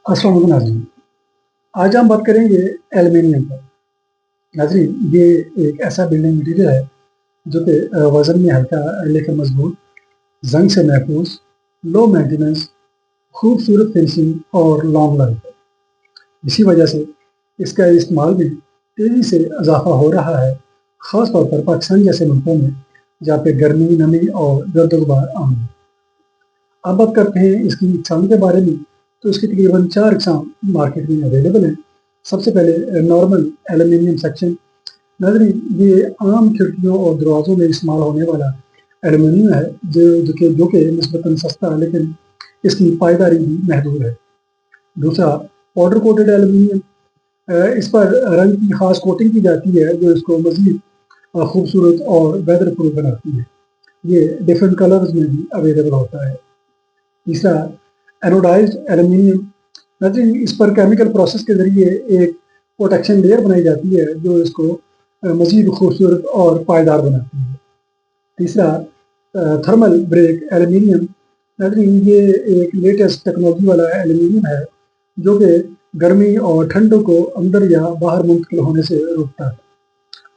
अस्सलाम वालेकुम नाज़रीन। आज हम बात करेंगे एल्युमिनियम पर। नाज़रीन, ये एक ऐसा बिल्डिंग मटीरियल है जो कि वज़न में हल्का लेकिन मज़बूत, ज़ंग से महफूज़, लो मेंटेनेंस, खूबसूरत फिनिशिंग और लॉन्ग लाइफ है। इसी वजह से इसका इस्तेमाल भी तेज़ी से इज़ाफ़ा हो रहा है, ख़ास तौर पर पाकिस्तान जैसे मुल्कों में जहाँ पे गर्मी, नमी और गर्द-ओ-गुबार आम है। अब बात करते हैं इसकी इकसाम के बारे में, तो इसकी तकरीबन 4 इकसाम मार्केट में अवेलेबल हैं। सबसे पहले नॉर्मल एल्युमिनियम सेक्शन। नाज़रीन, ये आम खिड़कियों और दरवाज़ों में इस्तेमाल होने वाला एल्युमिनियम है, जो कि निस्बतन सस्ता है, लेकिन इसकी पायदारी भी महदूद है। दूसरा, पाउडर कोटेड एल्युमिनियम। इस पर रंग की ख़ास कोटिंग की जाती है, जो इसको मज़ीद खूबसूरत और वेदर प्रूफ बनाती है। ये डिफरेंट कलर्स में भी अवेलेबल होता है। तीसरा, एनोडाइज्ड एल्युमिनियम। नाज़रीन, इस पर केमिकल प्रोसेस के ज़रिए एक प्रोटेक्शन लेयर बनाई जाती है, जो इसको मज़ीद खूबसूरत और पायदार बनाती है। तीसरा, थर्मल ब्रेक एल्युमिनियम। नाज़रीन, ये एक लेटेस्ट टेक्नोलॉजी वाला एल्युमिनियम है, जो कि गर्मी और ठंड को अंदर या बाहर मुंतकिल होने से रोकता है।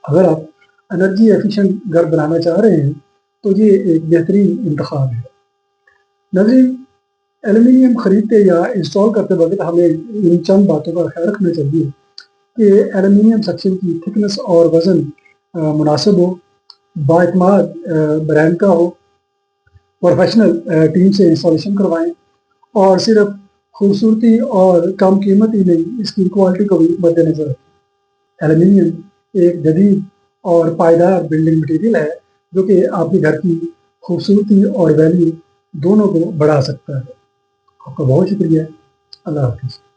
अगर आप एनर्जी एफिशिएंट घर बनाना चाह रहे हैं, तो ये एक बेहतरीन इंतखाब है। नाज़रीन, एल्युमिनियम खरीदते या इंस्टॉल करते वक़्त हमें इन चंद बातों का ख़्याल रखना चाहिए कि एल्युमिनियम सेक्शन की थिकनेस और वज़न मुनासिब हो, बाएतमाद ब्रांड का हो, प्रोफेशनल टीम से इंस्टॉलेशन करवाएँ और सिर्फ़ खूबसूरती और कम कीमत ही नहीं, इसकी क्वालिटी को भी मद्देनज़र रखें। एल्युमिनियम एक जदीद और पायदार बिल्डिंग मटीरियल है, जो कि आपके घर की खूबसूरती और वैल्यू दोनों को बढ़ा सकता है। आपका बहुत शुक्रिया। अल्लाह हाफ़िज़।